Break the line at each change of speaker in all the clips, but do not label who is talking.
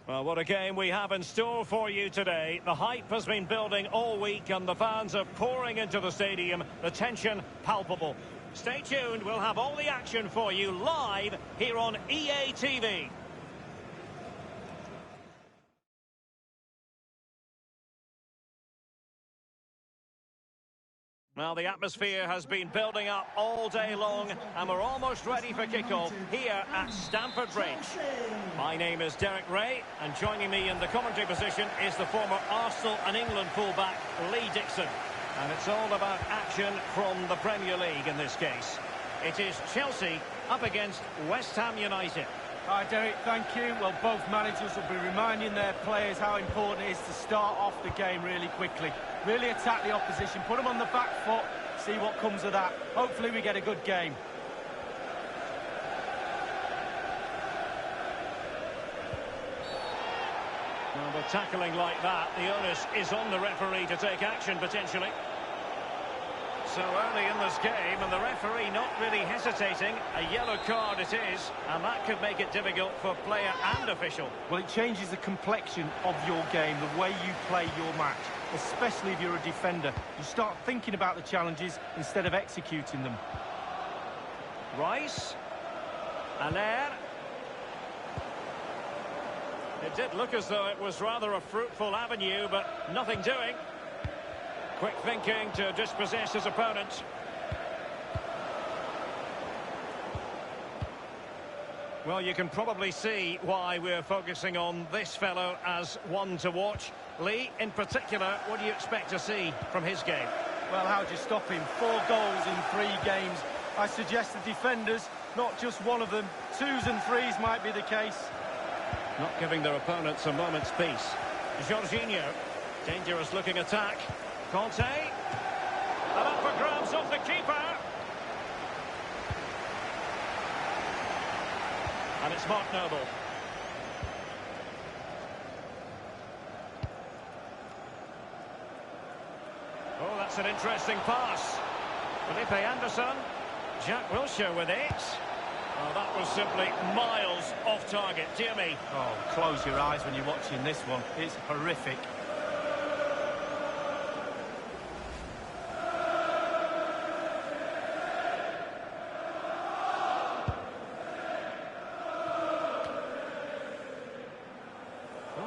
Well, what a game we have in store for you today. The hype has been building all week and the fans are pouring into the stadium. The tension palpable. Stay tuned, we'll have all the action for you live here on EA TV. Well, the atmosphere has been building up all day long and we're almost ready for kickoff here at Stamford Bridge. My name is Derek Ray and joining me in the commentary position is the former Arsenal and England fullback Lee Dixon. And it's all about action from the Premier League in this case. It is Chelsea up against West Ham United.
Hi Derek, thank you. Well, both managers will be reminding their players how important it is to start off the game really quickly. Really attack the opposition, put them on the back foot, see what comes of that. Hopefully we get a good game.
Well, with tackling like that, the onus is on the referee to take action potentially. So early in this game, and the referee not really hesitating. A yellow card it is, and that could make it difficult for player and official.
Well, it changes the complexion of your game, the way you play your match, especially if you're a defender. You start thinking about the challenges instead of executing them.
Rice. Aller. It did look as though it was rather a fruitful avenue, but nothing doing. Quick thinking to dispossess his opponent. Well, you can probably see why we're focusing on this fellow as one to watch. Lee, in particular, what do you expect to see from his game?
Well, how do you stop him? 4 goals in 3 games. I suggest the defenders, not just one of them, 2s and 3s might be the case.
Not giving their opponents a moment's peace. Jorginho, dangerous looking attack. Conte, and up for grabs off the keeper. And it's Mark Noble. Oh, that's an interesting pass. Felipe Anderson, Jack Wilshere with it. Oh, that was simply miles off target, dear me.
Oh, close your eyes when you're watching this one. It's horrific.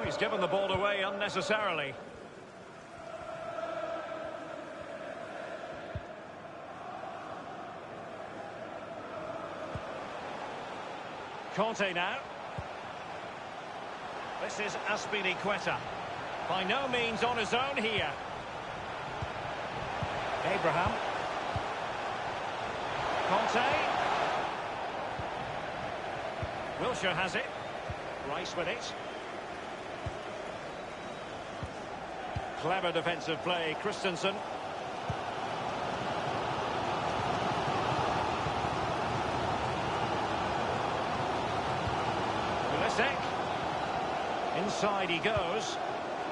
He's given the ball away unnecessarily. Conte now. This is Azpilicueta. By no means on his own here. Abraham. Conte. Wilshere has it. Rice with it. Clever defensive play, Christensen. Pulisic. Inside he goes.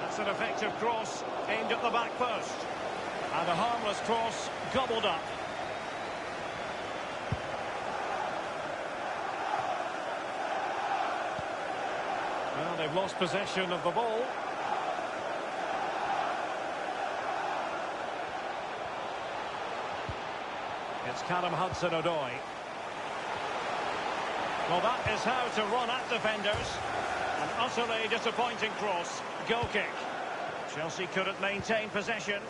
That's an effective cross aimed at the back post. And a harmless cross gobbled up. Well, they've lost possession of the ball. It's Callum Hudson-Odoi. Well, that is how to run at defenders. An utterly disappointing cross. Goal kick. Chelsea couldn't maintain possession.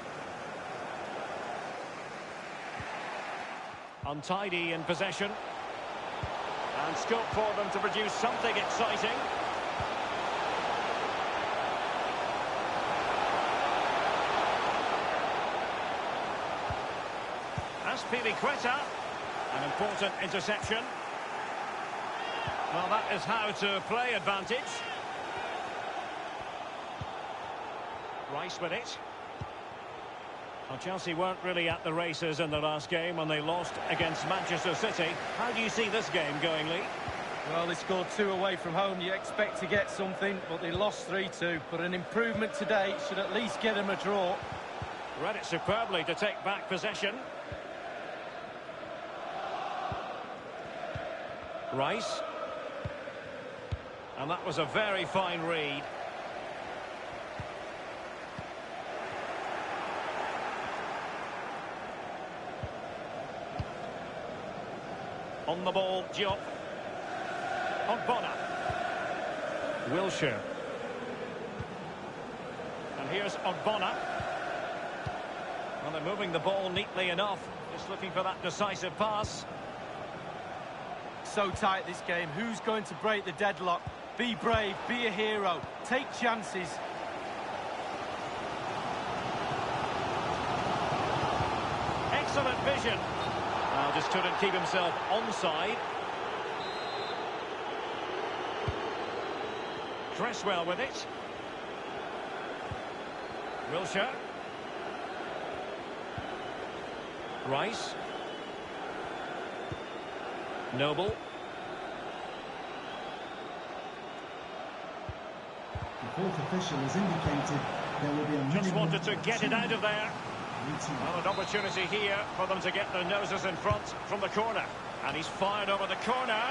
Untidy in possession. And scope for them to produce something exciting. Azpilicueta, an important interception. Well, that is how to play advantage. Rice with it. Well, Chelsea weren't really at the races in the last game when they lost against Manchester City. How do you see this game going, Lee?
Well, they scored 2 away from home. You expect to get something, but they lost 3-2. But an improvement today should at least get them a draw.
Read it superbly to take back possession. Rice. And that was a very fine read. On the ball, Diop. Ogbonna. Wilshere. And here's Ogbonna. Well, they're moving the ball neatly enough. Just looking for that decisive pass.
So tight this game. Who's going to break the deadlock? Be brave, be a hero, take chances.
Excellent vision. Just couldn't keep himself onside. Cresswell with it. Wilshere. Rice. Noble.
The fourth official has indicated there will be a
just wanted to get it out of there. Well, an opportunity here for them to get their noses in front from the corner. And he's fired over the corner.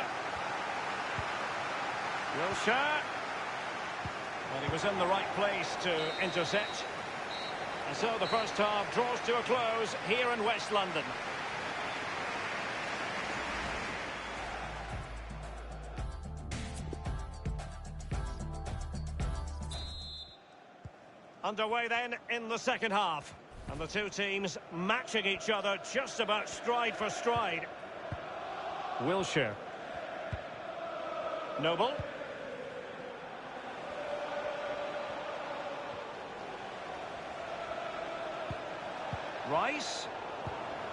Wilshere. Well, he was in the right place to intercept. And so the first half draws to a close here in West London. Underway then in the second half. And the two teams matching each other just about stride for stride. Wilshere. Noble. Rice.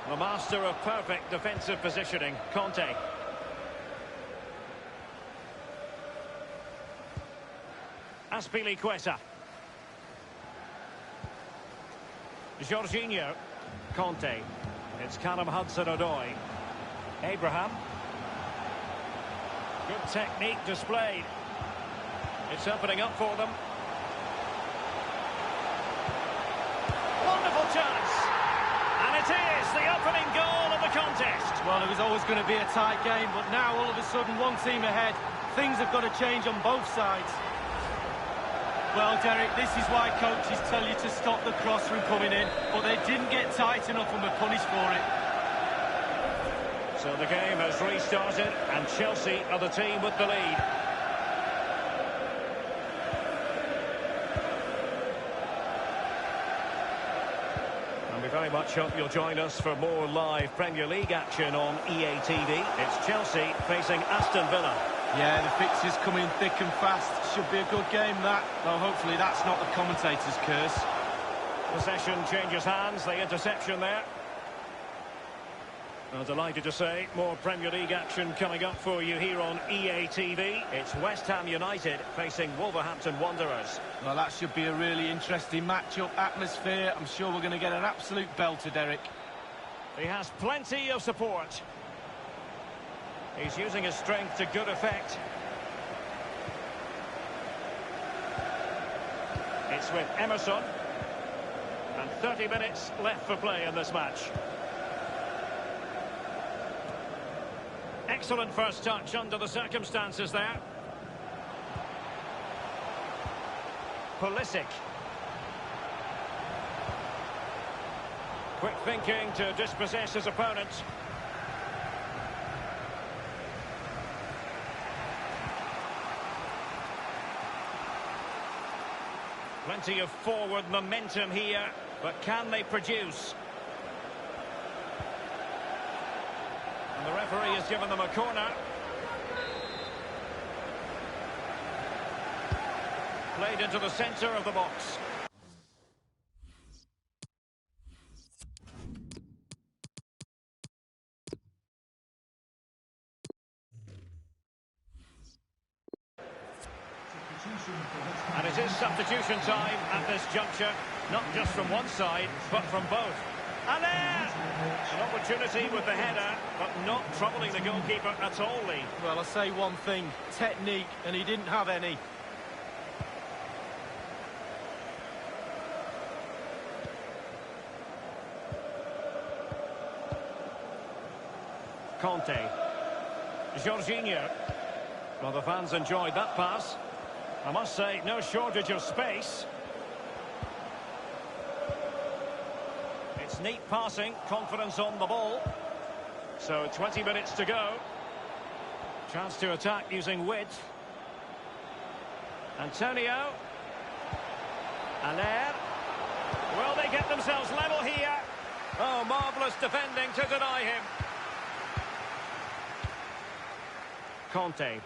The master of perfect defensive positioning, Conte. Azpilicueta. Jorginho. Conte. It's Callum Hudson-Odoi. Abraham. Good technique displayed. It's opening up for them. Wonderful chance. And it is the opening goal of the contest.
Well, it was always going to be a tight game, but now all of a sudden one team ahead. Things have got to change on both sides. Well, Derek, this is why coaches tell you to stop the cross from coming in, but they didn't get tight enough and were punished for it.
So the game has restarted, and Chelsea are the team with the lead. And we very much hope you'll join us for more live Premier League action on EA TV. It's Chelsea facing Aston Villa.
Yeah, the fixtures coming thick and fast. Should be a good game, that. Though hopefully that's not the commentator's curse.
Possession changes hands, the interception there. I'm delighted to say more Premier League action coming up for you here on EA TV. It's West Ham United facing Wolverhampton Wanderers.
Well, that should be a really interesting match-up atmosphere. I'm sure we're going to get an absolute belter, Derek.
He has plenty of support. He's using his strength to good effect. It's with Emerson. And 30 minutes left for play in this match. Excellent first touch under the circumstances there. Pulisic. Quick thinking to dispossess his opponent. Plenty of forward momentum here, but can they produce? And the referee has given them a corner. Played into the centre of the box. And it is substitution time at this juncture, not just from one side, but from both. And there! An opportunity with the header, but not troubling the goalkeeper at all, Lee.
Well, I say one thing, technique, and he didn't have any.
Conte. Jorginho. Well, the fans enjoyed that pass. I must say, no shortage of space. It's neat passing, confidence on the ball. So 20 minutes to go. Chance to attack using width. Antonio. Aller. Will they get themselves level here? Oh, marvellous defending to deny him. Conte.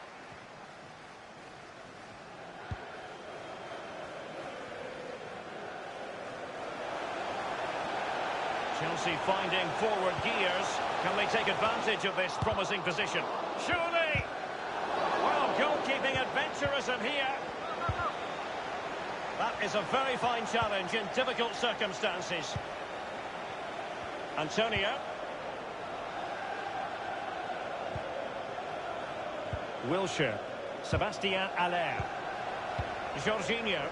Chelsea finding forward gears. Can they take advantage of this promising position? Surely! Well, goalkeeping adventurism here. That is a very fine challenge in difficult circumstances. Antonio. Wilshere. Sébastien Haller. Jorginho.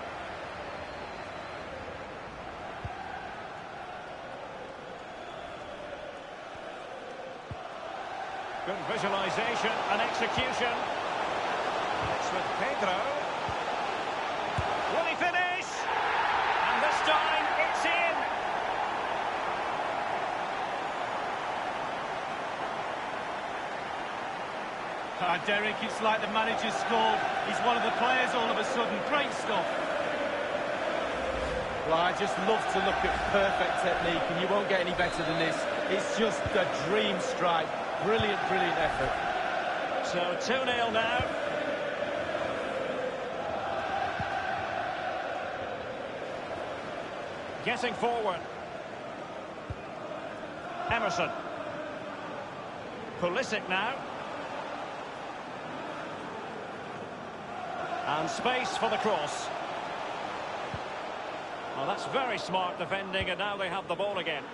Good visualization and execution. It's with Pedro. Will he finish? And this time it's in.
Derek, it's like the manager scored. He's one of the players all of a sudden. Great stuff. Well, I just love to look at perfect technique, and you won't get any better than this. It's just a dream strike. Brilliant, brilliant effort.
So 2-0 now. Getting forward. Emerson. Pulisic now. And space for the cross. Well, that's very smart defending, and now they have the ball again.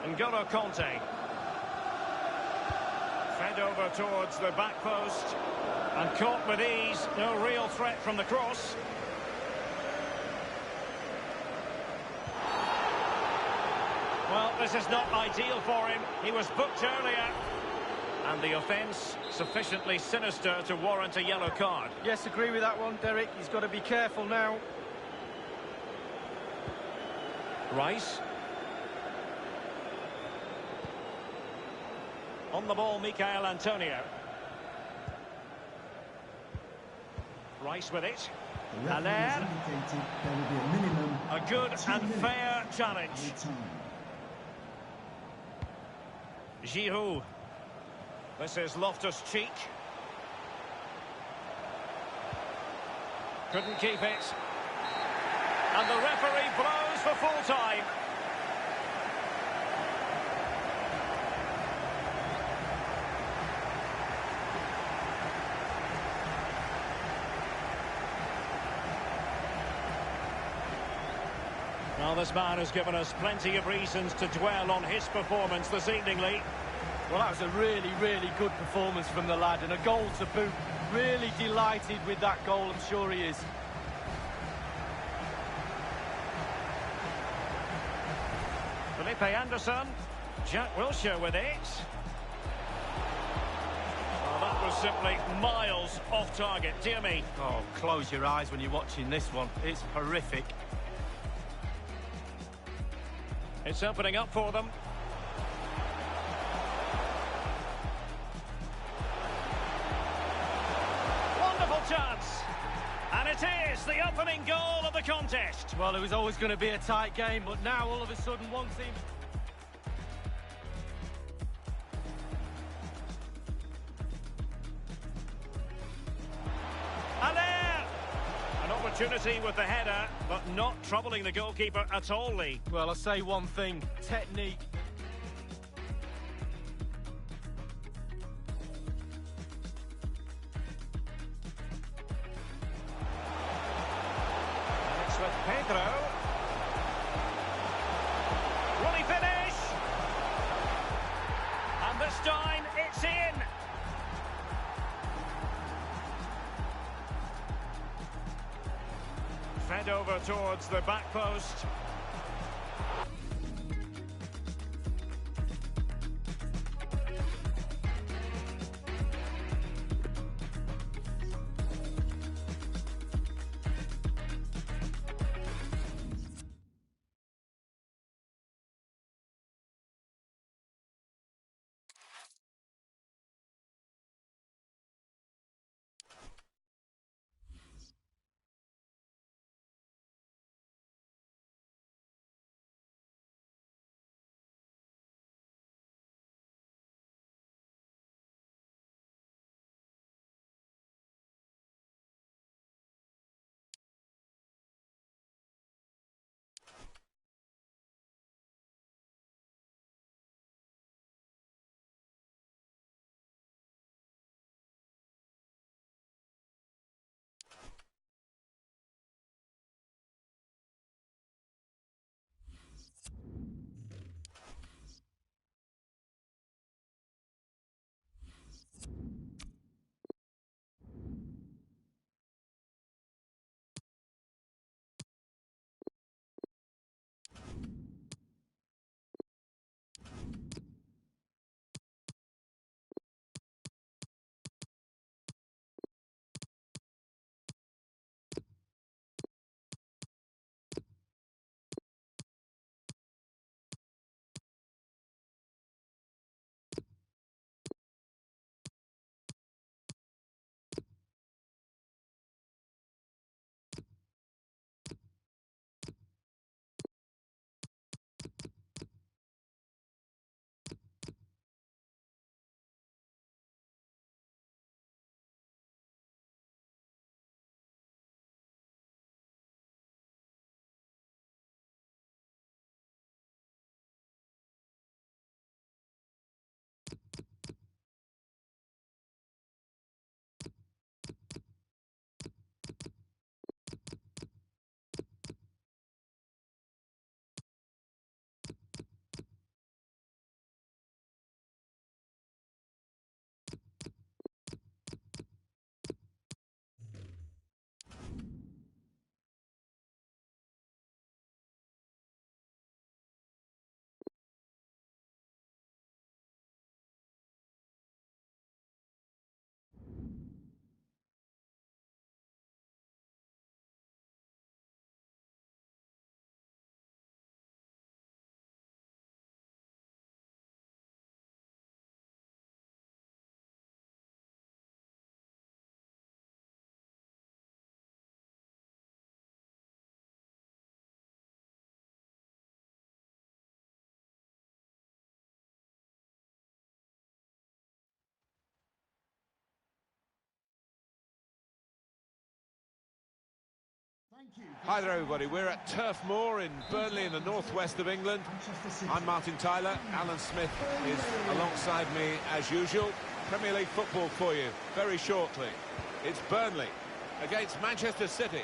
N'Golo Conte. Fed over towards the back post. And caught with ease. No real threat from the cross. Well, this is not ideal for him. He was booked earlier. And the offence sufficiently sinister to warrant a yellow card.
Yes, agree with that one, Derek. He's got to be careful now.
Rice. On the ball, Michail Antonio. Rice with it. Haller. A good and fair challenge. Giroud. This is Loftus-Cheek. Couldn't keep it. And the referee blows for full time. Well, this man has given us plenty of reasons to dwell on his performance this evening, Lee.
Well, that was a really, really good performance from the lad, and a goal to boot. Really delighted with that goal, I'm sure he is.
Felipe Anderson. Jack Wilshere with it. Well, that was simply miles off target, dear me.
Oh, close your eyes when you're watching this one. It's horrific.
It's opening up for them. Chance, and it is the opening goal of the contest.
Well, it was always going to be a tight game, but now all of a sudden one team...
Haller! An opportunity with the header, but not troubling the goalkeeper at all, Lee.
Well, I'll say one thing, technique.
With Pedro. Will he finish? And this time it's in. Fed over towards the back post.
Hi there everybody, we're at Turf Moor in Burnley in the northwest of England. I'm Martin Tyler, Alan Smith is alongside me as usual. Premier League football for you very shortly. It's Burnley against Manchester City.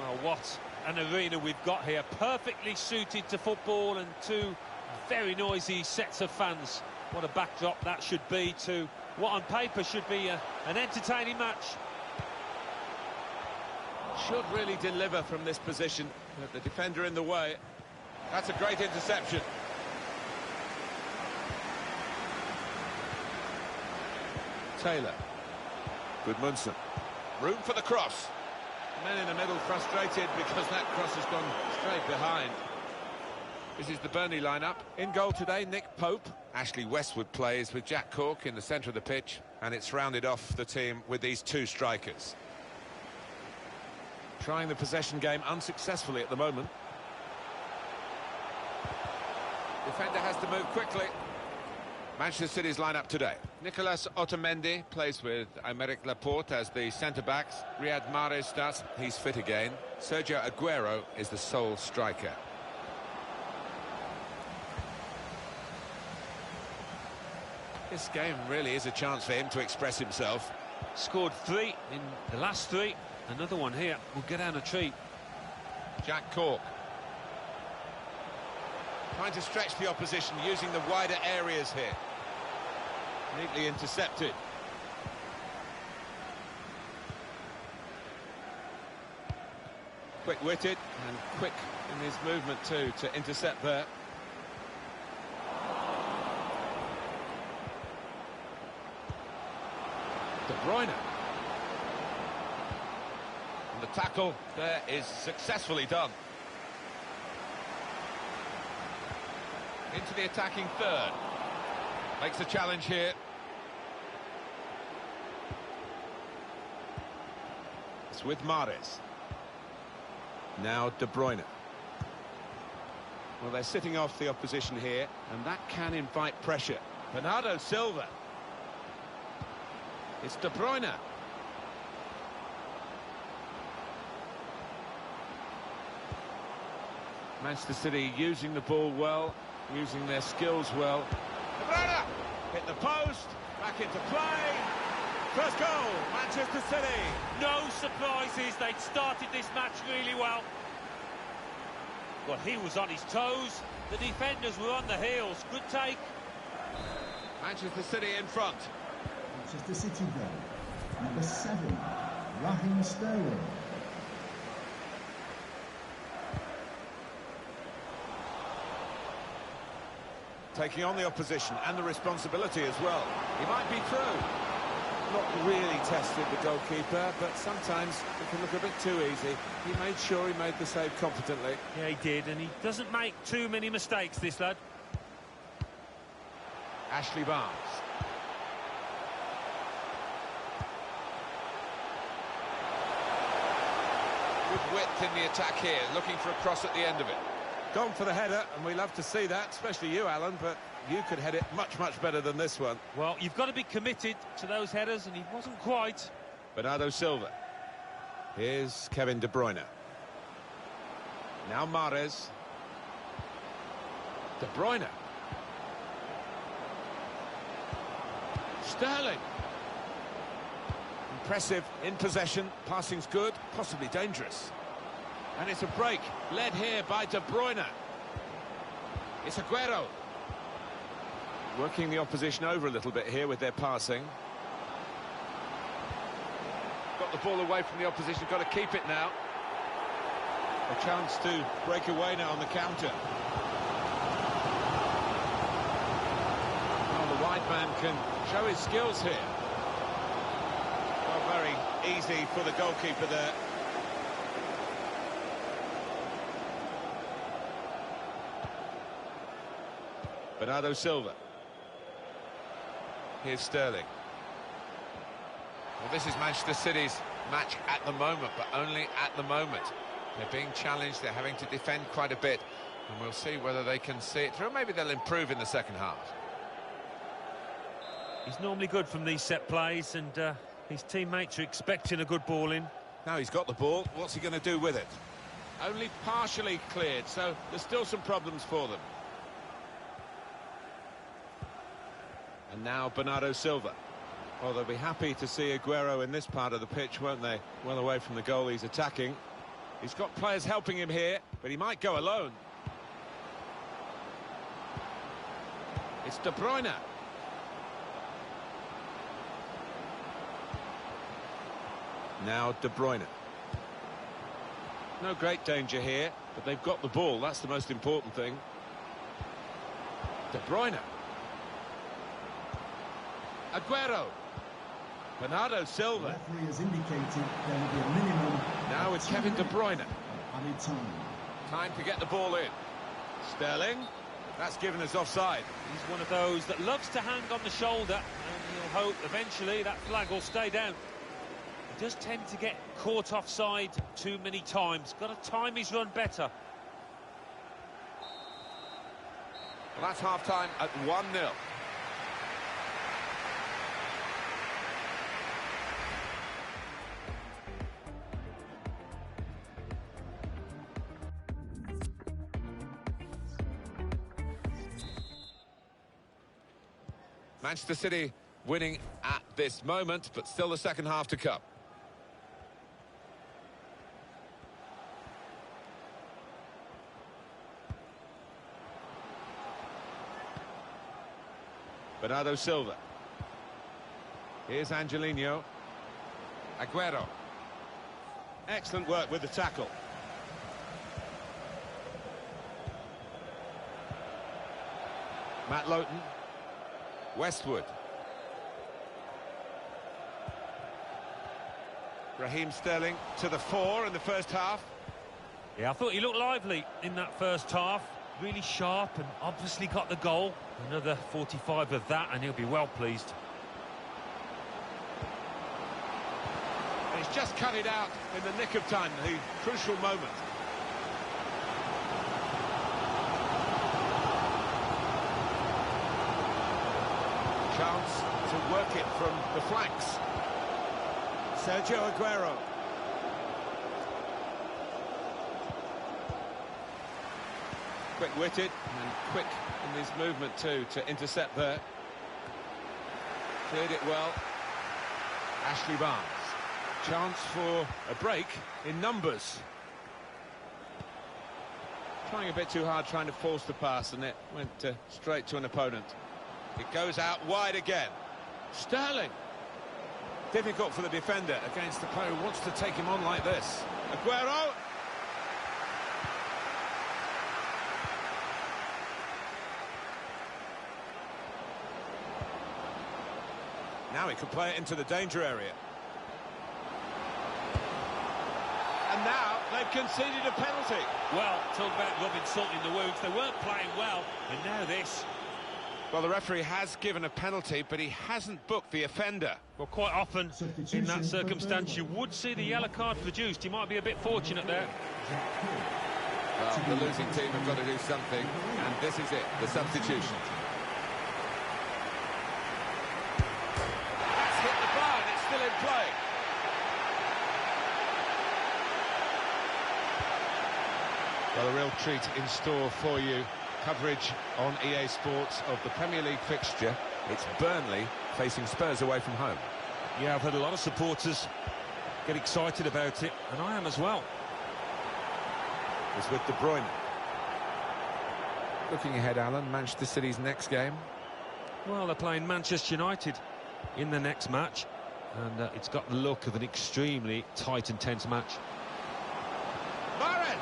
Well, what an arena we've got here, perfectly suited to football and two very noisy sets of fans. What a backdrop that should be to what on paper should be an entertaining match.
Should really deliver from this position, but the defender in the way. That's a great interception. Taylor. Gudmundsson. Room for the cross. Men in the middle frustrated because that cross has gone straight behind. This is the Burnley lineup. In goal today, Nick Pope. Ashley Westwood plays with Jack Cork in the centre of the pitch, and it's rounded off the team with these two strikers. Trying the possession game unsuccessfully at the moment. Defender has to move quickly. Manchester City's lineup today. Nicolas Otamendi plays with Aymeric Laporte as the centre-backs. Riyad Mahrez starts, he's fit again. Sergio Aguero is the sole striker. This game really is a chance for him to express himself.
Scored 3 in the last 3. Another one here will get down a treat.
Jack Cork. Trying to stretch the opposition using the wider areas here. Neatly intercepted. Quick-witted and quick in his movement too to intercept there. De Bruyne. And the tackle there is successfully done. Into the attacking third. Makes the challenge here. It's with Mahrez. Now De Bruyne. Well, they're sitting off the opposition here, and that can invite pressure. Bernardo Silva. It's De Bruyne. Manchester City using the ball well, using their skills well. De Bruyne hit the post, back into play. First goal, Manchester City.
No surprises, they'd started this match really well. Well, he was on his toes, the defenders were on the heels. Good take.
Manchester City in front.
Manchester City then. Number 7, Raheem Sterling.
Taking on the opposition and the responsibility as well. He might be through. Not really tested the goalkeeper, but sometimes it can look a bit too easy. He made sure he made the save competently.
Yeah, he did, and he doesn't make too many mistakes, this lad.
Ashley Barnes. Good width in the attack here, looking for a cross at the end of it. Gone for the header, and we love to see that, especially you, Alan, but you could head it much, much better than this one.
Well, you've got to be committed to those headers, and he wasn't quite.
Bernardo Silva. Here's Kevin De Bruyne. Now Mahrez. De Bruyne. Sterling. Impressive in possession, passing's good, possibly dangerous. And it's a break, led here by De Bruyne. It's Aguero. Working the opposition over a little bit here with their passing. Got the ball away from the opposition, got to keep it now. A chance to break away now on the counter. Well, the wide man can show his skills here. Well, very easy for the goalkeeper there. Bernardo Silva. Here's Sterling. Well, this is Manchester City's match at the moment, but only at the moment. They're being challenged, they're having to defend quite a bit, and we'll see whether they can see it through. Maybe they'll improve in the second half.
He's normally good from these set plays, and his teammates are expecting a good ball in.
Now he's got the ball, what's he going to do with it? Only partially cleared, so there's still some problems for them. And now Bernardo Silva. Well, they'll be happy to see Aguero in this part of the pitch, won't they? Well away from the goal he's attacking. He's got players helping him here, but he might go alone. It's De Bruyne. Now De Bruyne. No great danger here, but they've got the ball. That's the most important thing. De Bruyne. Aguero. Bernardo Silva.
The referee has indicated there will be a minimum.
Now it's Kevin De Bruyne.
Added time.
Time to get the ball in. Sterling. That's given us offside.
He's one of those that loves to hang on the shoulder, and he'll hope eventually that flag will stay down. He does tend to get caught offside too many times. Got to time his run better.
Well, that's half-time at 1-0. Manchester City winning at this moment, but still the second half to come. Bernardo Silva. Here's Angelino. Aguero. Excellent work with the tackle. Matt Lowton. Westwood. Raheem Sterling to the fore in the first half.
Yeah, I thought he looked lively in that first half. Really sharp and obviously got the goal. Another 45 of that and he'll be well pleased.
He's just cut it out in the nick of time, the crucial moment. Chance to work it from the flanks. Sergio Aguero. Quick-witted and quick in his movement too to intercept there. Cleared it well. Ashley Barnes. Chance for a break in numbers. Trying a bit too hard, trying to force the pass, and it went straight to an opponent. It goes out wide again. Sterling. Difficult for the defender against the player who wants to take him on like this. Aguero. Now he can play it into the danger area. And now they've conceded a penalty.
Well, talk about rubbing salt in the wounds. They weren't playing well, and now this.
Well, the referee has given a penalty, but he hasn't booked the offender.
Well, quite often in that circumstance you would see the yellow card produced. He might be a bit fortunate there.
Well, the losing team have got to do something, and this is it, the substitution. That's hit the bar, and it's still in play. Well, a real treat in store for you. Coverage on EA Sports of the Premier League fixture. It's Burnley facing Spurs away from home.
Yeah, I've had a lot of supporters get excited about it, and I am as well.
It's with De Bruyne. Looking ahead, Alan, Manchester City's next game.
Well, they're playing Manchester United in the next match, and it's got the look of an extremely tight and tense match.
Mahrez!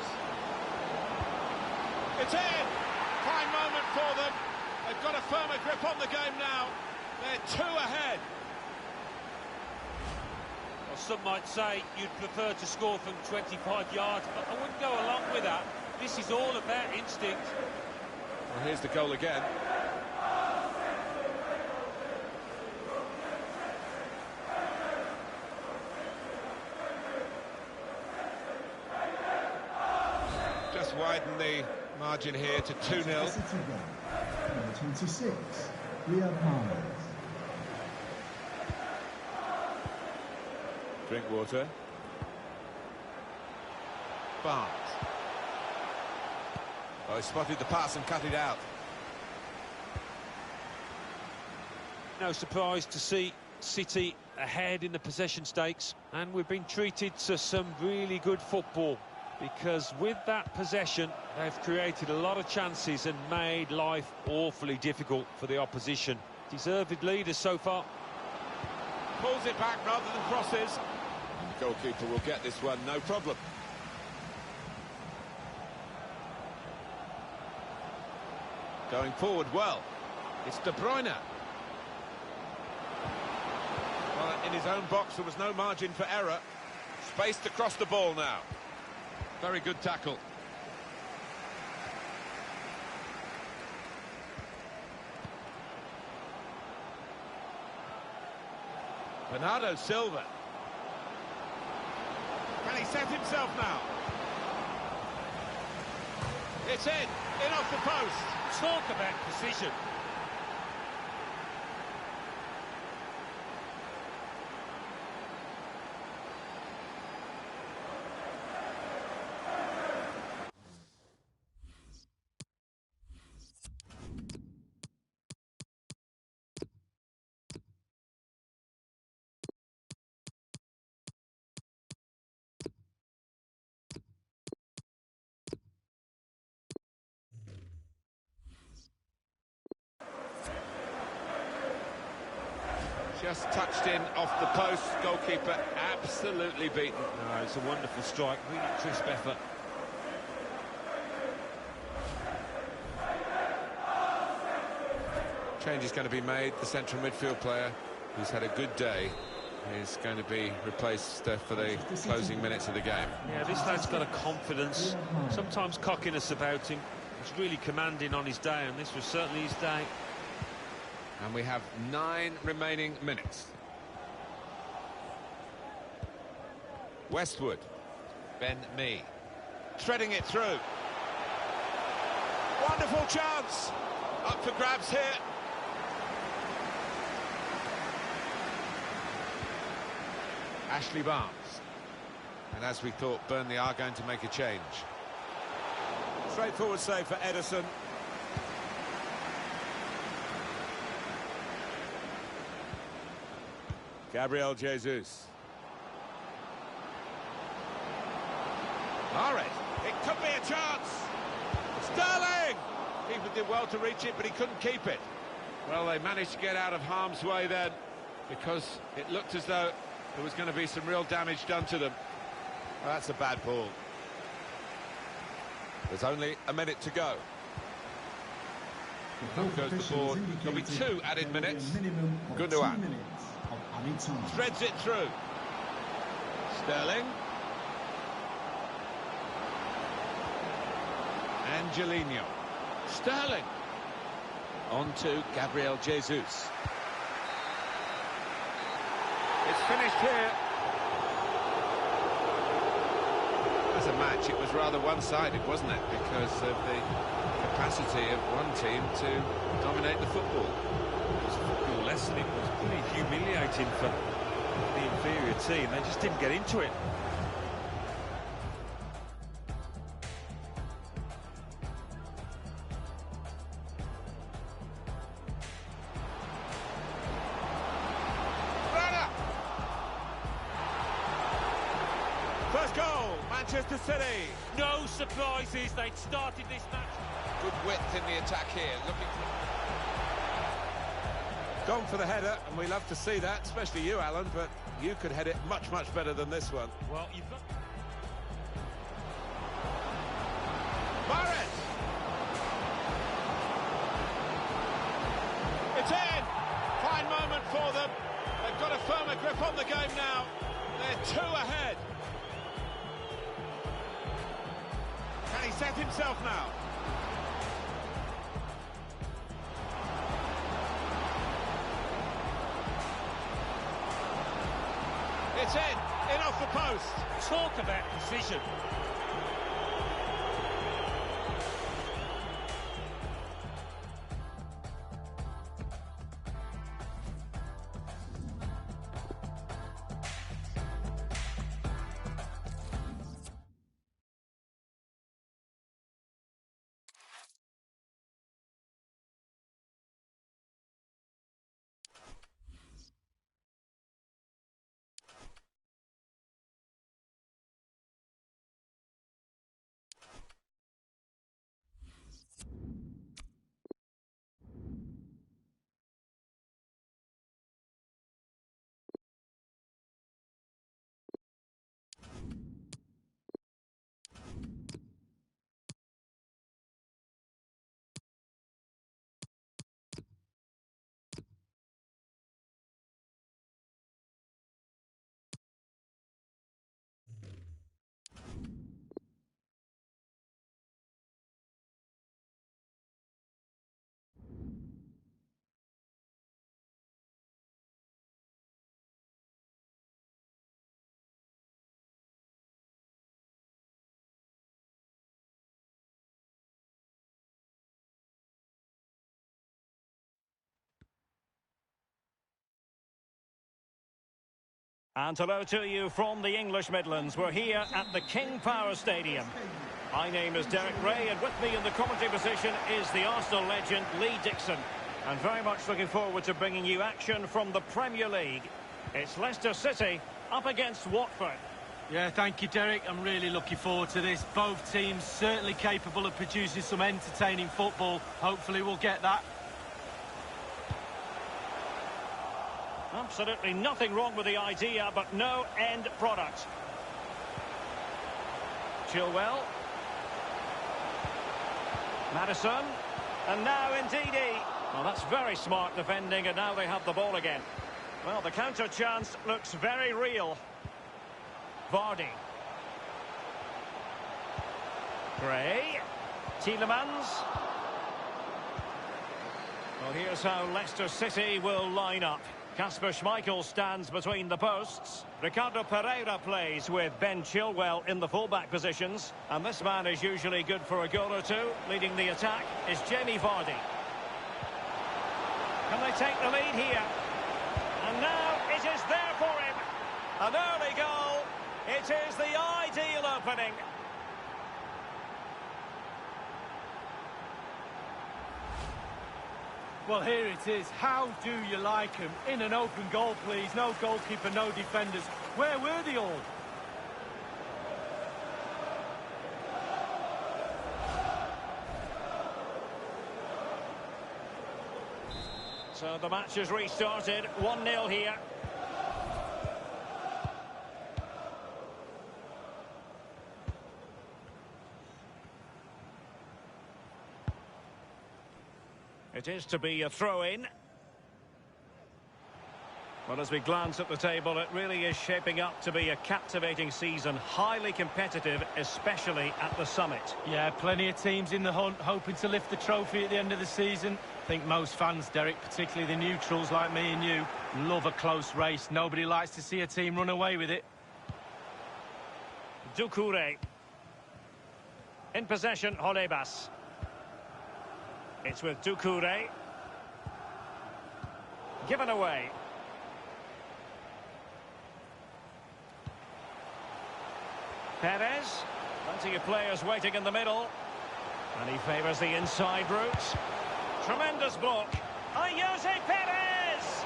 It's in! Fine moment for them. They've got a firmer grip on the game now. They're 2 ahead.
Well, some might say you'd prefer to score from 25 yards, but I wouldn't go along with that. This is all about instinct.
Well, here's the goal again. Just widen the margin here to 2-0.
Number 26, Riyad Mahrez.
Drink water. Barnes. Oh, he spotted the pass and cut it out.
No surprise to see City ahead in the possession stakes, and we've been treated to some really good football, because with that possession they've created a lot of chances and made life awfully difficult for the opposition. Deserved leaders so far.
Pulls it back rather than crosses. And the goalkeeper will get this one, no problem. Going forward well. It's De Bruyne. Well, in his own box there was no margin for error. Space to cross the ball now. Very good tackle. Bernardo Silva. Can he set himself now? It's in off the post.
Talk about precision.
Just touched in off the post. Goalkeeper absolutely beaten.
No, it's a wonderful strike, really crisp effort.
Change is going to be made. The central midfield player, who's had a good day, is going to be replaced for the closing minutes of the game.
Yeah, this lad's got a confidence, sometimes cockiness about him. He's really commanding on his day, and this was certainly his day.
And we have 9 remaining minutes. Westwood. Ben Mee. Threading it through. Wonderful chance. Up for grabs here. Ashley Barnes. And as we thought, Burnley are going to make a change. Straightforward save for Ederson. Gabriel Jesus. Mahrez. It could be a chance. Sterling! Keeper did well to reach it, but he couldn't keep it. Well, they managed to get out of harm's way then, because it looked as though there was going to be some real damage done to them. Well, that's a bad ball. There's only a minute to go. Up goes the board. There'll be 2 added minutes. Gundogan. Threads it through. Sterling. Angelino. Sterling. On to Gabriel Jesus. It's finished here. As a match, it was rather one-sided, wasn't it? Because of the capacity of one team to dominate the football.
It was a football lesson. It was pretty humiliating for the inferior team. They just didn't get into it.
First goal, Manchester City.
No surprises. They'd started this match.
Good width in the attack here. Looking for... Gone for the header, and we love to see that, especially you, Alan, but you could head it much, much better than this one.
Well, you've got...
Mahrez! It's in! Fine moment for them. They've got a firmer grip on the game now. They're 2 ahead. Can he set himself now? It's in off the post.
Talk about precision.
And hello to you from the English Midlands. We're here at the King Power Stadium. My name is Derek Ray, and with me in the commentary position is the Arsenal legend Lee Dixon. And very much looking forward to bringing you action from the Premier League. It's Leicester City up against Watford.
Yeah, thank you, Derek. I'm really looking forward to this. Both teams certainly capable of producing some entertaining football. Hopefully we'll get that.
Absolutely nothing wrong with the idea, but no end product. Chilwell. Maddison. And now Ndidi. Well, that's very smart defending, and now they have the ball again. Well, the counter chance looks very real. Vardy. Gray. Tielemans. Well, here's how Leicester City will line up. Kasper Schmeichel stands between the posts. Ricardo Pereira plays with Ben Chilwell in the fullback positions. And this man is usually good for a goal or two. Leading the attack is Jamie Vardy. Can they take the lead here? And now it is there for him. An early goal. It is the ideal opening.
Well, here it is. How do you like him? In an open goal, please. No goalkeeper, no defenders. Where were they all?
So the match has restarted. 1-0 here. It is to be a throw-in. Well, as we glance at the table, it really is shaping up to be a captivating season, highly competitive, especially at the summit.
Yeah, plenty of teams in the hunt, hoping to lift the trophy at the end of the season. I think most fans, Derek, particularly the neutrals like me and you, love a close race. Nobody likes to see a team run away with it.
Doucouré. In possession, Holebas. It's with Doucouré. Given away. Perez. Plenty of players waiting in the middle. And he favours the inside route. Tremendous block. Jose Perez!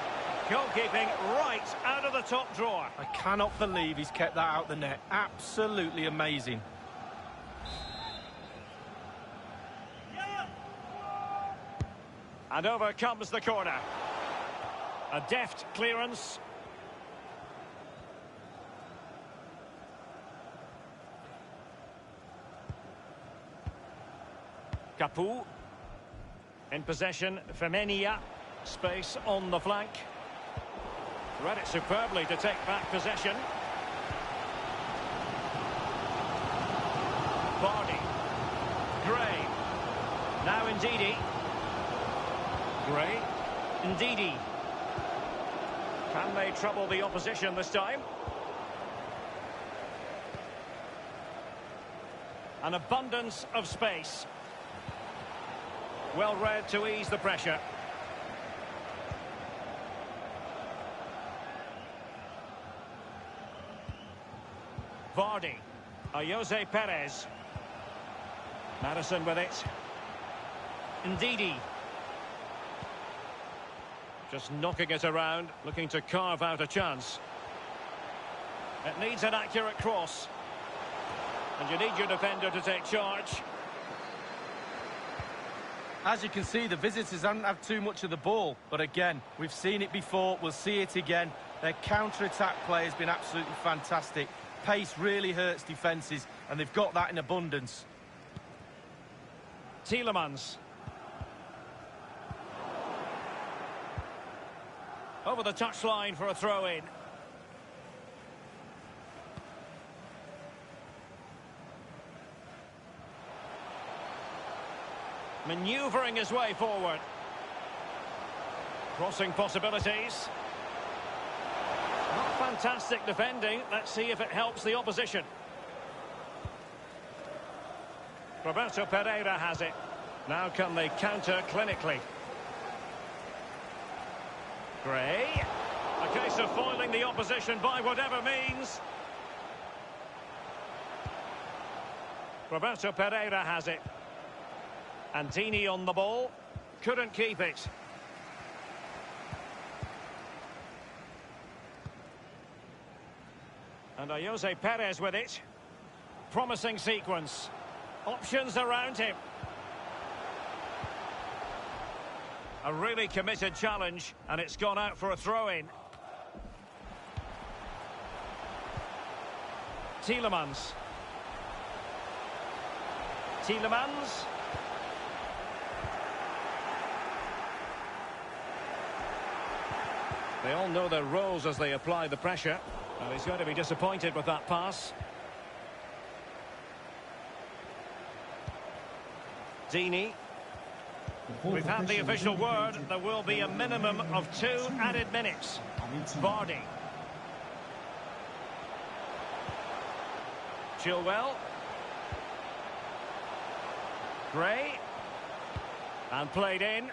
Goalkeeping right out of the top drawer.
I cannot believe he's kept that out the net. Absolutely amazing.
And over comes the corner. A deft clearance. Capoue. In possession, Femenia. Space on the flank. Read it superbly to take back possession. Vardy. Gray. Now Ndidi. Gray. Ndidi. Can they trouble the opposition this time? An abundance of space. Well read to ease the pressure. Vardy. Jose Perez. Maddison with it. Ndidi. Just knocking it around, looking to carve out a chance. It needs an accurate cross. And you need your defender to take charge.
As you can see, the visitors haven't had too much of the ball. But again, we've seen it before, we'll see it again. Their counter-attack play has been absolutely fantastic. Pace really hurts defences, and they've got that in abundance.
Tielemans. Over the touchline for a throw-in. Manoeuvring his way forward. Crossing possibilities. Not fantastic defending. Let's see if it helps the opposition. Roberto Pereira has it. Now can they counter clinically? Gray. A case of foiling the opposition by whatever means. Roberto Pereira has it. Antini on the ball. Couldn't keep it. And Jose Perez with it. Promising sequence. Options around him. A really committed challenge, and it's gone out for a throw-in. Tielemans. Tielemans. They all know their roles as they apply the pressure. And he's going to be disappointed with that pass. Dini. We've had the official word. There will be a minimum of 2 added minutes. Vardy. Chilwell. Gray. And played in.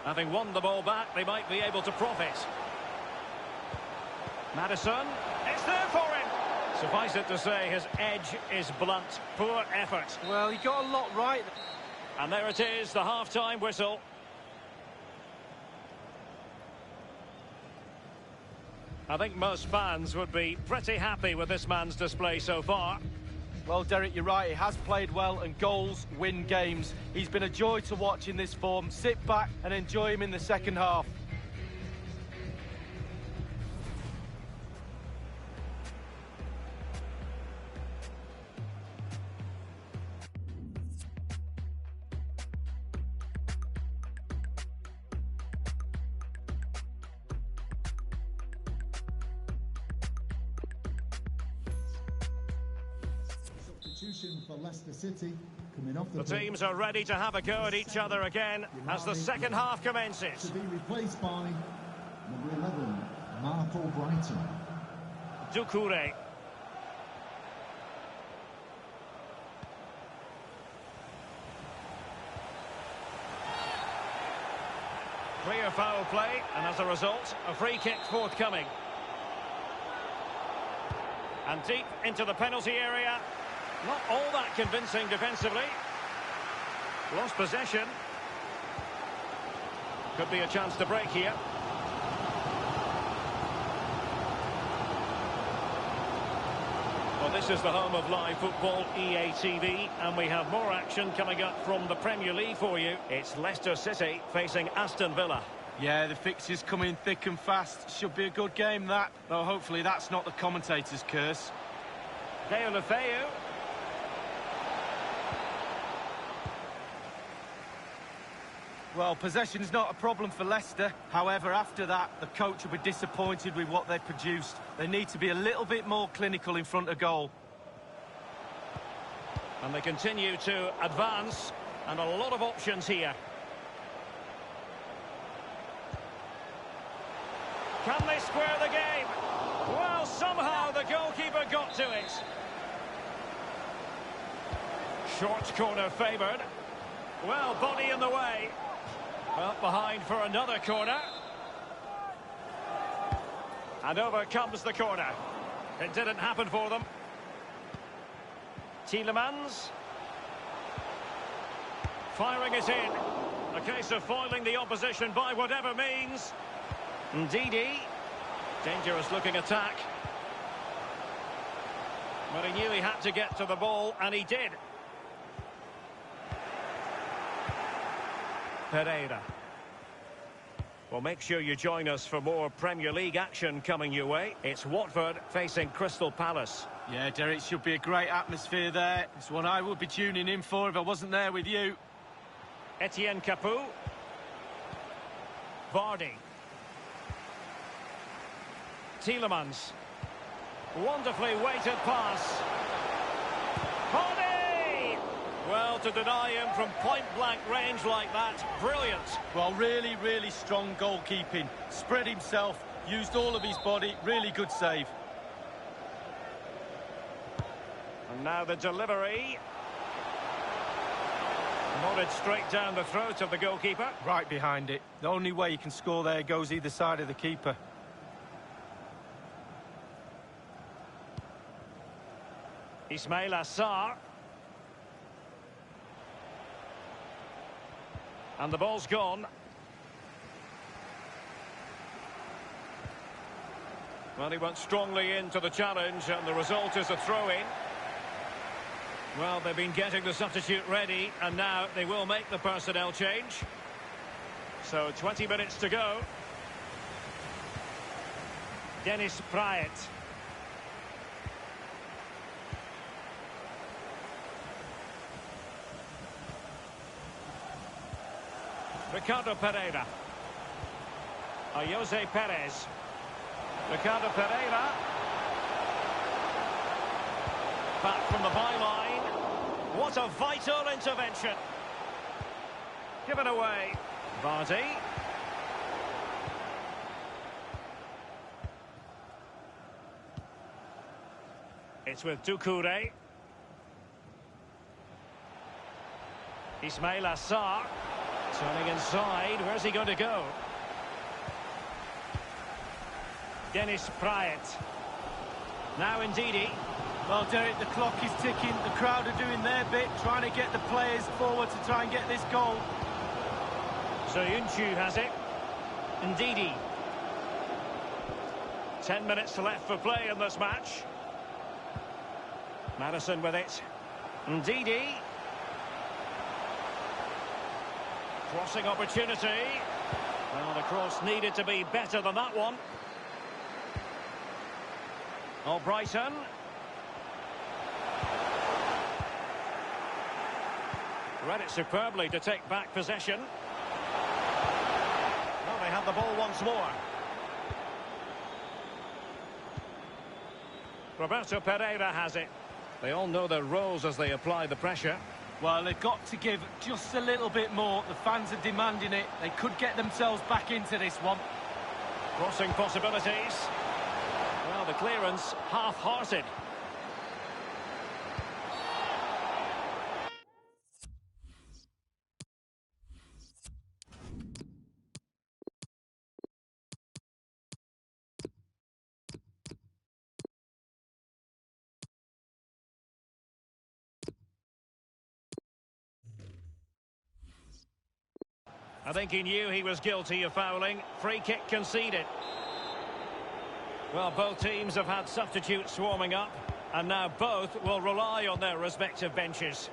Having won the ball back, they might be able to profit. Maddison. It's there for him. Suffice it to say, his edge is blunt. Poor effort.
Well, he got a lot right.
And there it is, the half-time whistle. I think most fans would be pretty happy with this man's display so far.
Well, Derek, you're right. He has played well, and goals win games. He's been a joy to watch in this form. Sit back and enjoy him in the second half.
For Leicester City, coming off
the teams are ready to have a go at each other again as the second half commences.
To be replaced by number 11, Mark Albrighton.
Doucouré. Clear foul play, and as a result, a free kick forthcoming. And deep into the penalty area. Not all that convincing defensively. Lost possession. Could be a chance to break here. Well, this is the home of live football, EA TV, and we have more action coming up from the Premier League for you. It's Leicester City facing Aston Villa.
Yeah, the fixtures come in thick and fast. Should be a good game, that. Though hopefully that's not the commentator's curse.
Deulofeu.
Well, possession's not a problem for Leicester. However, after that, the coach will be disappointed with what they've produced. They need to be a little bit more clinical in front of goal.
And they continue to advance, and a lot of options here. Can they square the game? Well, somehow the goalkeeper got to it. Short corner favoured. Well, body in the way. Up behind for another corner. And over comes the corner. It didn't happen for them. Tielemans. Firing it in. A case of foiling the opposition by whatever means. Ndidi. Dangerous looking attack. But he knew he had to get to the ball, and he did. Pereira. Well, make sure you join us for more Premier League action coming your way. It's Watford facing Crystal Palace.
Yeah, Derek, should be a great atmosphere there. It's one I would be tuning in for if I wasn't there with you.
Etienne Capoue. Vardy. Tielemans. Wonderfully weighted pass. Vardy! Well, to deny him from point-blank range like that, brilliant.
Well, really, really strong goalkeeping. Spread himself, used all of his body, really good save.
And now the delivery. Nodded straight down the throat of the goalkeeper.
Right behind it. The only way you can score there goes either side of the keeper.
Ismail Assar. And the ball's gone. Well, he went strongly into the challenge, and the result is a throw-in. Well, they've been getting the substitute ready, and now they will make the personnel change. So 20 minutes to go. Dennis Praet. Ricardo Pereira. Jose Perez. Ricardo Pereira. Back from the byline. What a vital intervention. Given away. Vardy. It's with Doucouré. Ismail Assar. Turning inside. Where's he going to go? Dennis Praet. Now Ndidi.
Well, Derek, the clock is ticking. The crowd are doing their bit, trying to get the players forward to try and get this goal.
So Yunchu has it. Ndidi. 10 minutes left for play in this match. Madison with it. Ndidi. Crossing opportunity. Well, the cross needed to be better than that one. Brighton. Read it superbly to take back possession. Well, they have the ball once more. Roberto Pereira has it. They all know their roles as they apply the pressure.
Well, they've got to give just a little bit more. The fans are demanding it. They could get themselves back into this one.
Crossing possibilities. Well, the clearance half-hearted. I think he knew he was guilty of fouling. Free kick conceded. Well, both teams have had substitutes swarming up, and now both will rely on their respective benches.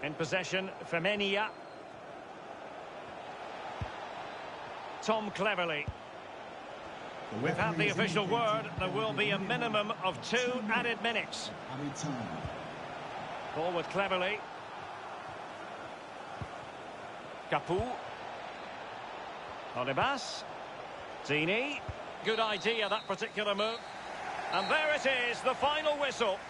In possession, Femenia. Tom Cleverley. We've had the official word. There will be a minimum of 2 added minutes. Ball with Cleverley. Capu. Olibas. Dini. Good idea, that particular move. And there it is, the final whistle.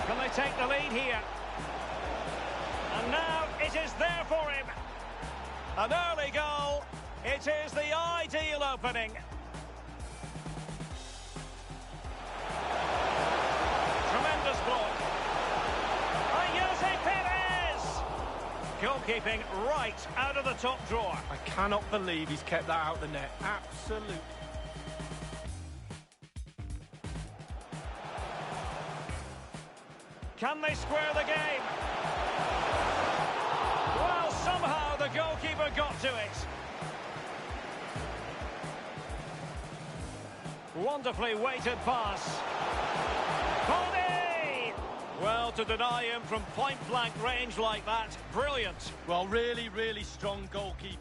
Can they take the lead here? And now it is there for him. An early goal. It is the ideal opening. Tremendous block. Jose Perez! Goalkeeping right out of the top drawer.
I cannot believe he's kept that out of the net. Absolutely.
Can they square the game? Well, somehow the goalkeeper got to it. Wonderfully weighted pass. Cody! Well, to deny him from point-blank range like that, brilliant.
Well, really, really strong goalkeeper.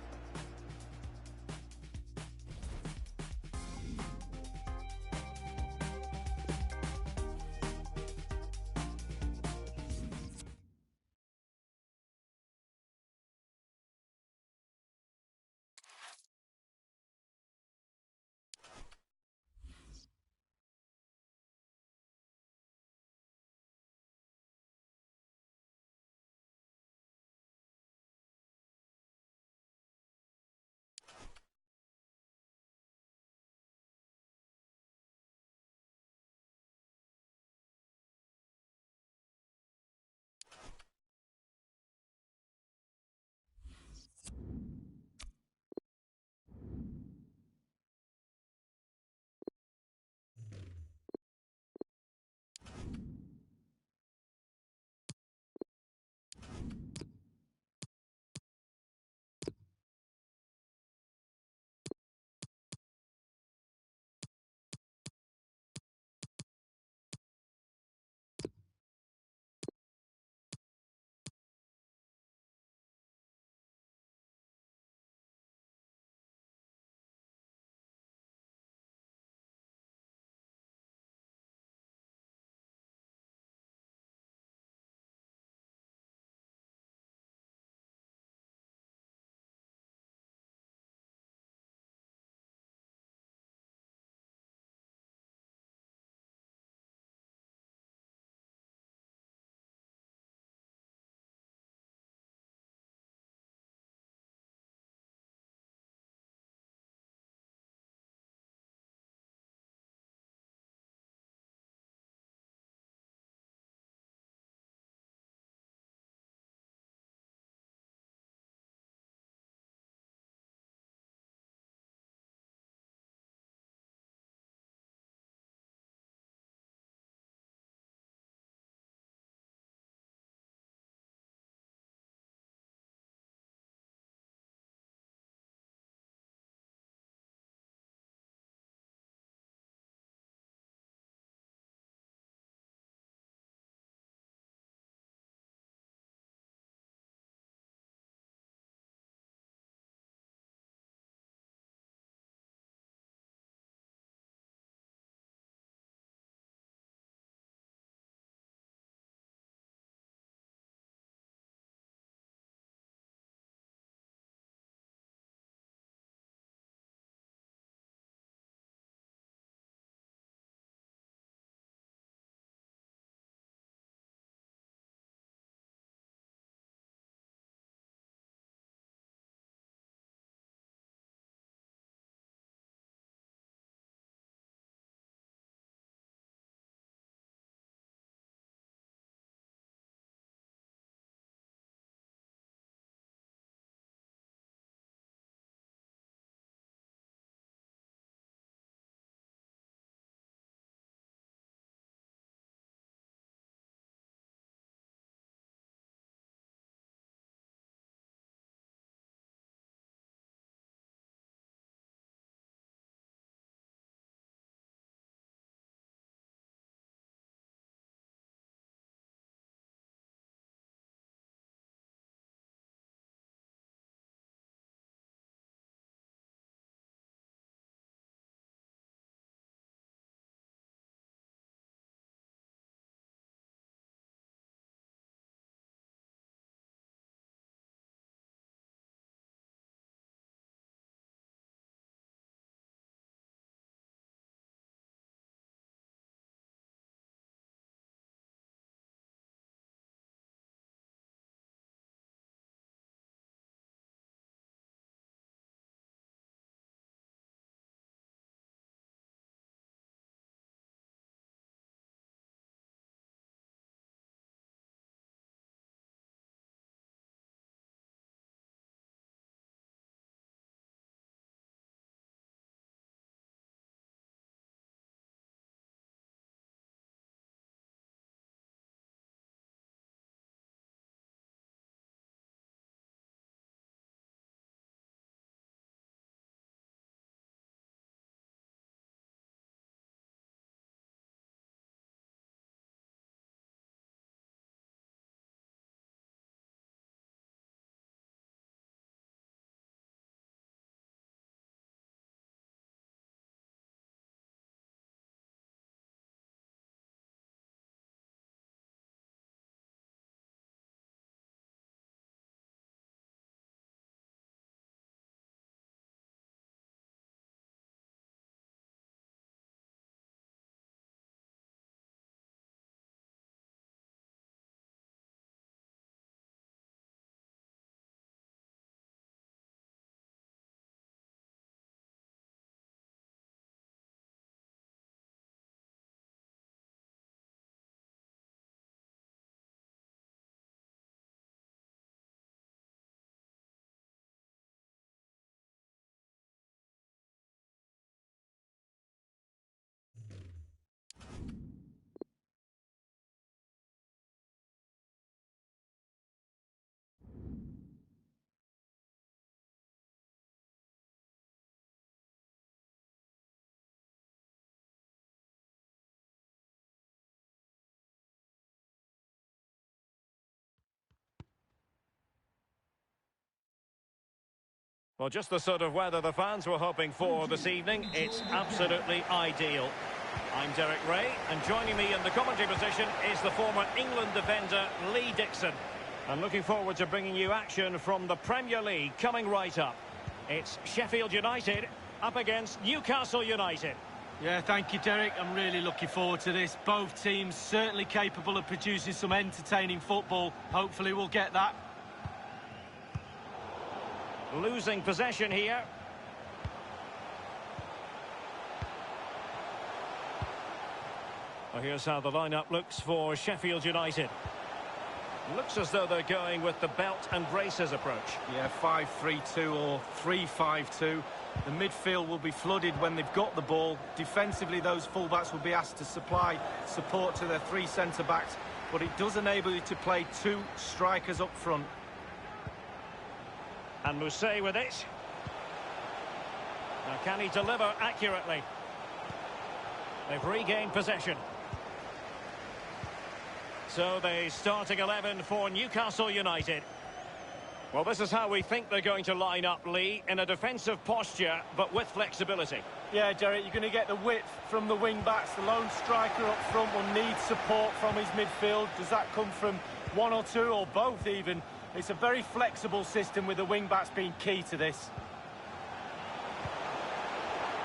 Well, just the sort of weather the fans were hoping for this evening. It's absolutely ideal. I'm Derek Ray, and joining me in the commentary position is the former England defender Lee Dixon. I'm looking forward to bringing you action from the Premier League coming right up. It's Sheffield United up against Newcastle United.
Yeah, thank you, Derek. I'm really looking forward to this. Both teams certainly capable of producing some entertaining football. Hopefully we'll get that.
Losing possession here. Well, here's how the lineup looks for Sheffield United. Looks as though they're going with the belt and braces approach.
Yeah, 5-3-2 or 3-5-2. The midfield will be flooded when they've got the ball. Defensively, those fullbacks will be asked to supply support to their three centre-backs, but it does enable you to play two strikers up front.
And Mousset with it. Now, can he deliver accurately? They've regained possession. So the starting 11 for Newcastle United. Well, this is how we think they're going to line up, Lee, in a defensive posture, but with flexibility.
Yeah, Derek, you're going to get the width from the wing-backs. The lone striker up front will need support from his midfield. Does that come from one or two, or both even? It's a very flexible system with the wing-backs being key to this.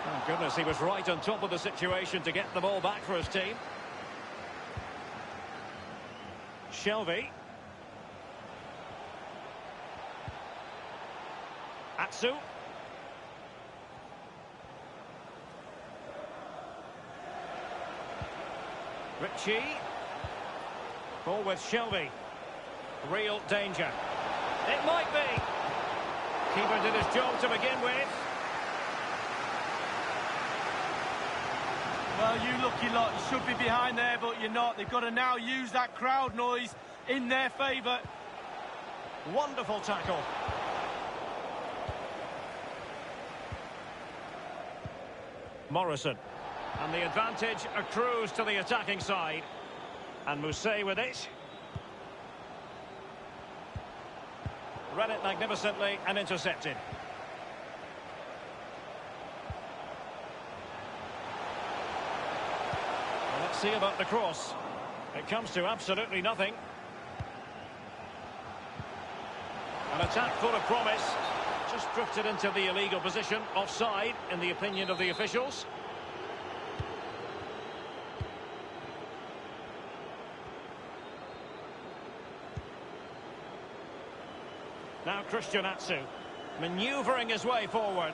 Oh, goodness, he was right on top of the situation to get the ball back for his team. Shelvey. Atsu. Ritchie. Ball with Shelvey. Real danger. It might be. Keeper did his job to begin with.
Well, you lucky lot. You should be behind there, but you're not. They've got to now use that crowd noise in their favour.
Wonderful tackle. Morrison. And the advantage accrues to the attacking side. And Mousset with it. Read it magnificently and intercepted. Well, let's see about the cross. It comes to absolutely nothing. An attack full of promise. Just drifted into the illegal position, offside, in the opinion of the officials. Now Christian Atsu, manoeuvring his way forward.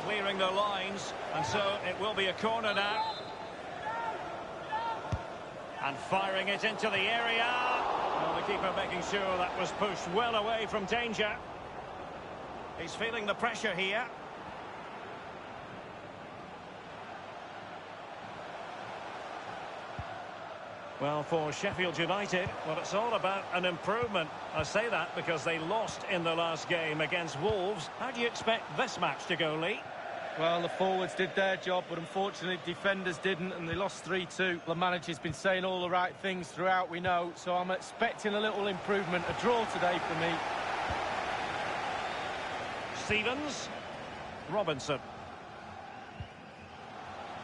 Clearing the lines, and so it will be a corner now. And firing it into the area. Well, the keeper making sure that was pushed well away from danger. He's feeling the pressure here. Well, for Sheffield United, well, it's all about an improvement. I say that because they lost in the last game against Wolves. How do you expect this match to go, Lee?
Well, the forwards did their job, but unfortunately defenders didn't, and they lost 3-2. The manager's been saying all the right things throughout, we know, so I'm expecting a little improvement. A draw today for me.
Stevens. Robinson.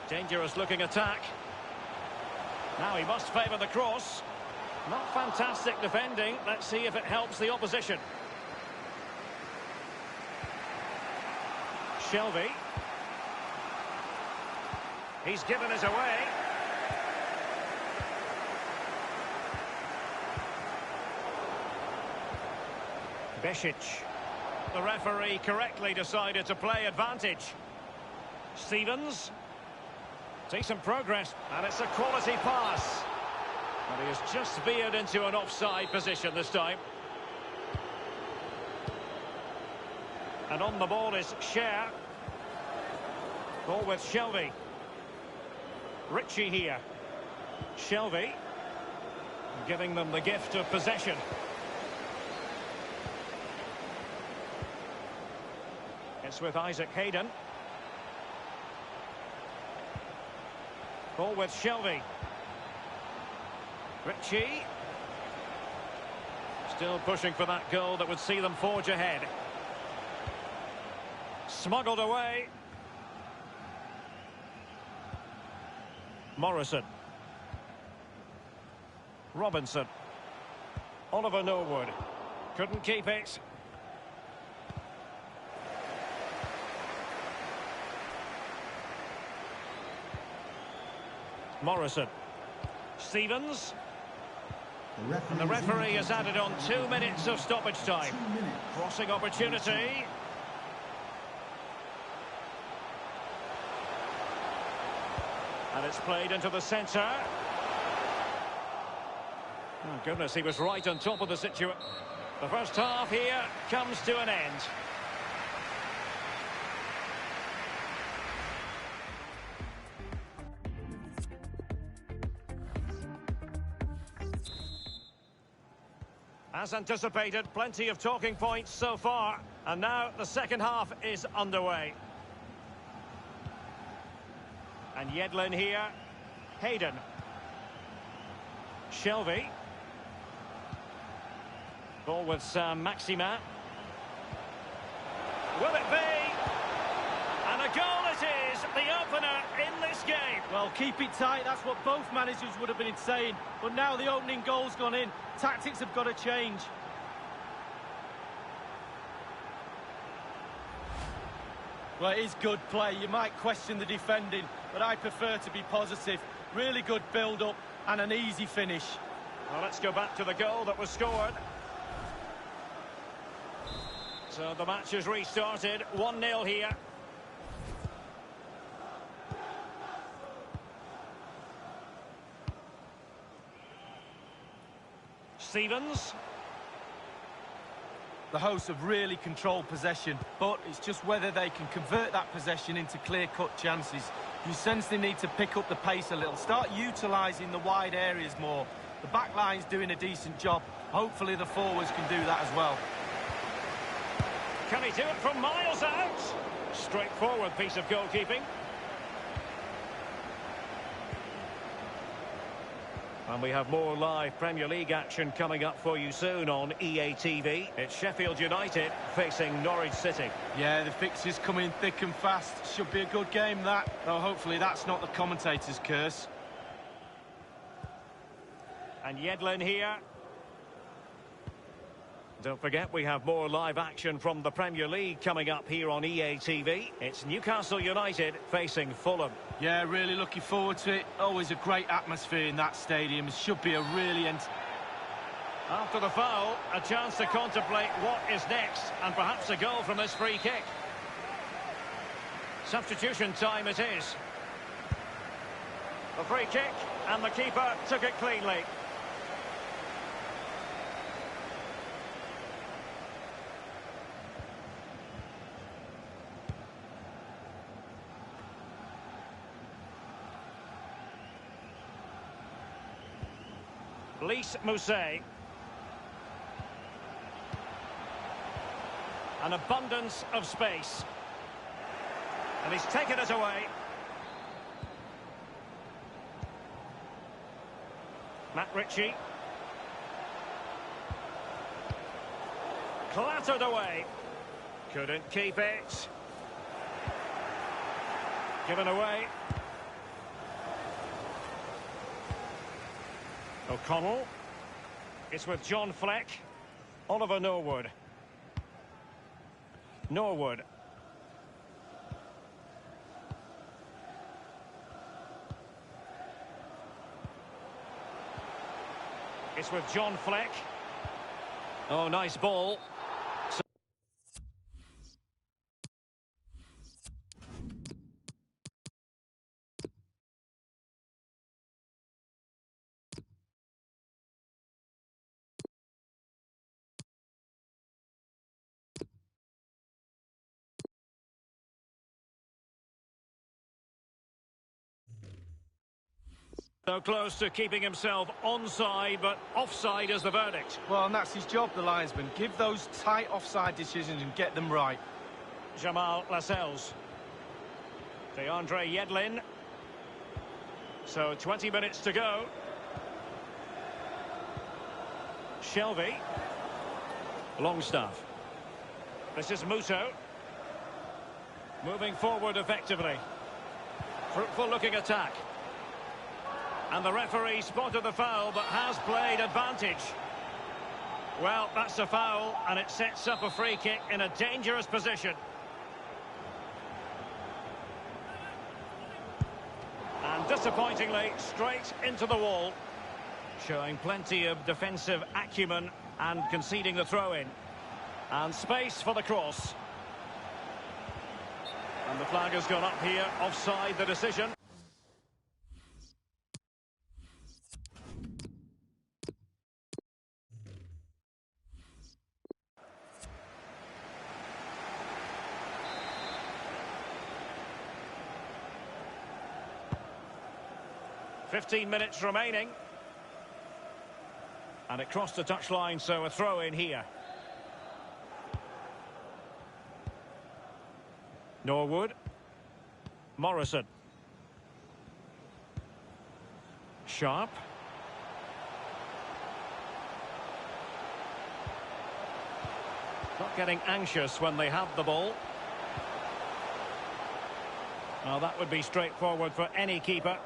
Dangerous looking attack. Now he must favour the cross. Not fantastic defending. Let's see if it helps the opposition. Shelvey. He's given it away. Besic. The referee correctly decided to play advantage. Stevens. Decent progress, and it's a quality pass. And he has just veered into an offside position this time. And on the ball is Scher. Ball with Shelvey. Ritchie here. Shelvey. Giving them the gift of possession. It's with Isaac Hayden. Ball with Shelvey. Ritchie. Still pushing for that goal that would see them forge ahead. Smuggled away. Morrison. Robinson. Oliver Norwood. Couldn't keep it. Morrison. Stevens. And the referee has added on 2 minutes of stoppage time. Crossing opportunity. And it's played into the centre. Oh, goodness, he was right on top of the situation. The first half here comes to an end. As anticipated, plenty of talking points so far. And now the second half is underway. And Yedlin here. Hayden. Shelvey. Ball with Maximin. Will it be? And a goal it is, the opener in this game.
Well, keep it tight, that's what both managers would have been saying. But now the opening goal's gone in. Tactics have got to change. Well, it is good play. You might question the defending, but I prefer to be positive. Really good build-up and an easy finish.
Well, let's go back to the goal that was scored. So the match has restarted. 1-0 here. Stevens.
The hosts have really controlled possession, but it's just whether they can convert that possession into clear-cut chances. You sense they need to pick up the pace a little, start utilising the wide areas more. The back line's doing a decent job. Hopefully the forwards can do that as well.
Can he do it from miles out? Straightforward piece of goalkeeping. And we have more live Premier League action coming up for you soon on EA TV. It's Sheffield United facing Norwich City.
Yeah, the fixtures coming thick and fast. Should be a good game, that. Though hopefully that's not the commentator's curse.
And Yedlin here. Don't forget, we have more live action from the Premier League coming up here on EA TV. It's Newcastle United facing Fulham.
Yeah, really looking forward to it. Always a great atmosphere in that stadium. It should be a really...
After the foul, a chance to contemplate what is next, and perhaps a goal from this free kick. Substitution time it is. The free kick, and the keeper took it cleanly. Lys Mousset. An abundance of space. And he's taken it away. Matt Ritchie. Clattered away. Couldn't keep it. Given away. O'Connell. It's with John Fleck. Oliver Norwood. Norwood. It's with John Fleck. Oh, nice ball. So close to keeping himself onside, but offside is the verdict.
Well, and that's his job, the linesman. Give those tight offside decisions and get them right.
Jamal Lascelles. DeAndre Yedlin. So 20 minutes to go. Shelvey. Longstaff. This is Muto. Moving forward effectively. Fruitful looking attack. And the referee spotted the foul but has played advantage. Well, that's a foul and it sets up a free kick in a dangerous position. And disappointingly, straight into the wall. Showing plenty of defensive acumen and conceding the throw-in. And space for the cross. And the flag has gone up here, offside the decision. "15 minutes remaining. And it crossed the touchline, so a throw-in here. Norwood. Morrison. Sharp. Not getting anxious when they have the ball. Well, that would be straightforward for any keeper.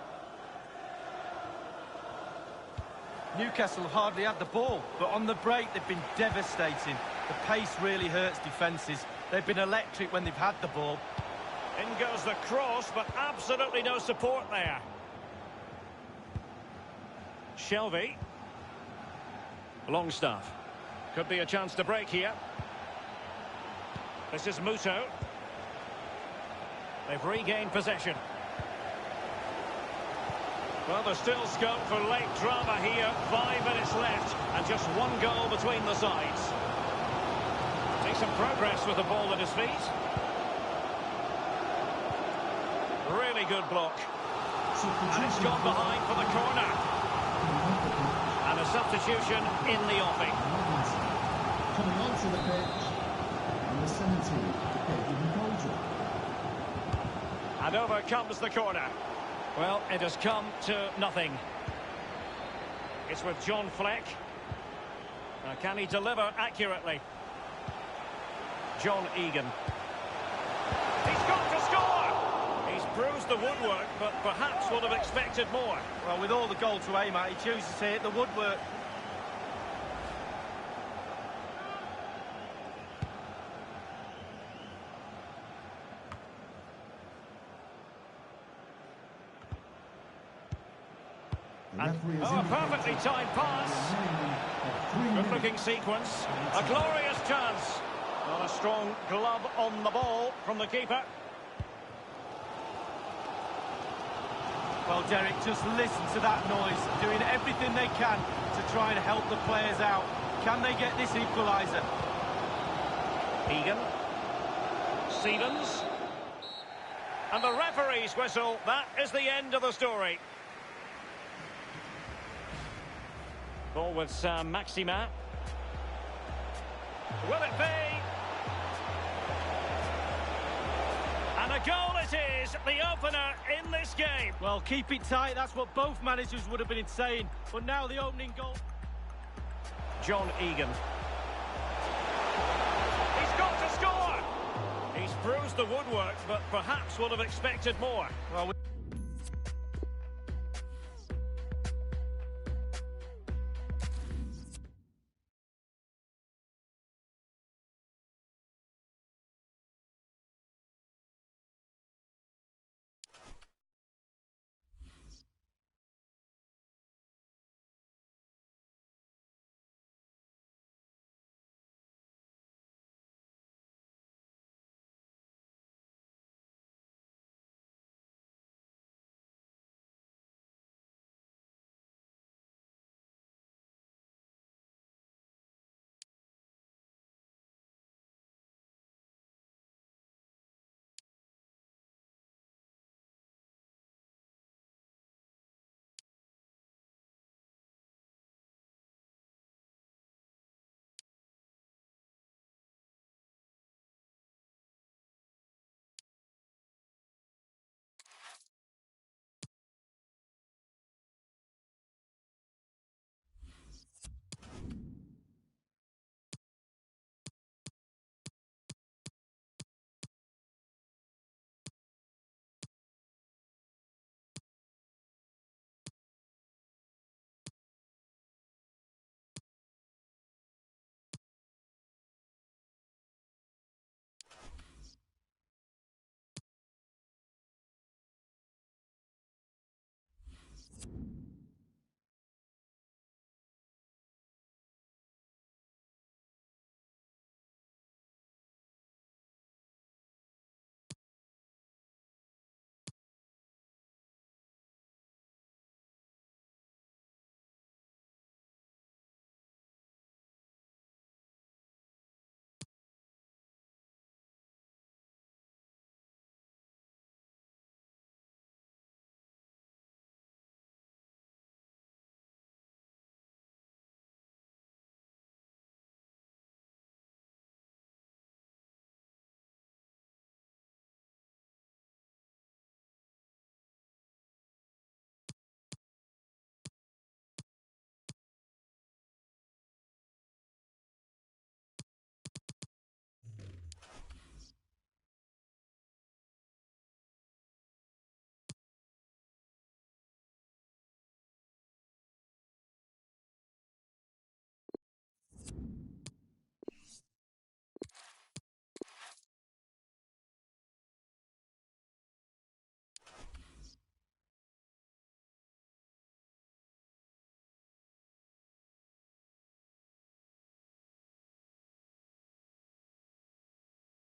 Newcastle have hardly had the ball, but on the break they've been devastating. The pace really hurts defences. They've been electric when they've had the ball.
In goes the cross, but absolutely no support there. Shelvey. Longstaff. Could be a chance to break here. This is Muto. They've regained possession. Well, there's still scope for late drama here. 5 minutes left, and just one goal between the sides. Some progress with the ball at his feet. Really good block. And it's gone behind for the corner. And a substitution in the offing.
Coming onto the pitch, number 17,
and over comes the corner. Well, it has come to nothing. It's with John Fleck. Can he deliver accurately? John Egan. He's got to score! He's bruised the woodwork, but perhaps would have expected more.
Well, with all the goal to aim at, he chooses to hit the woodwork.
A perfectly timed pass. Good-looking sequence. A glorious chance. Not a strong glove on the ball from the keeper.
Well, Derek, just listen to that noise. Doing everything they can to try and help the players out. Can they get this equaliser?
Egan. Stevens. And the referee's whistle. That is the end of the story. Ball with Maxima. Will it be? And a goal it is, the opener in this game.
Well, keep it tight, that's what both managers would have been saying. But now the opening goal.
John Egan. He's got to score! He's bruised the woodwork, but perhaps would have expected more.
Well,
it.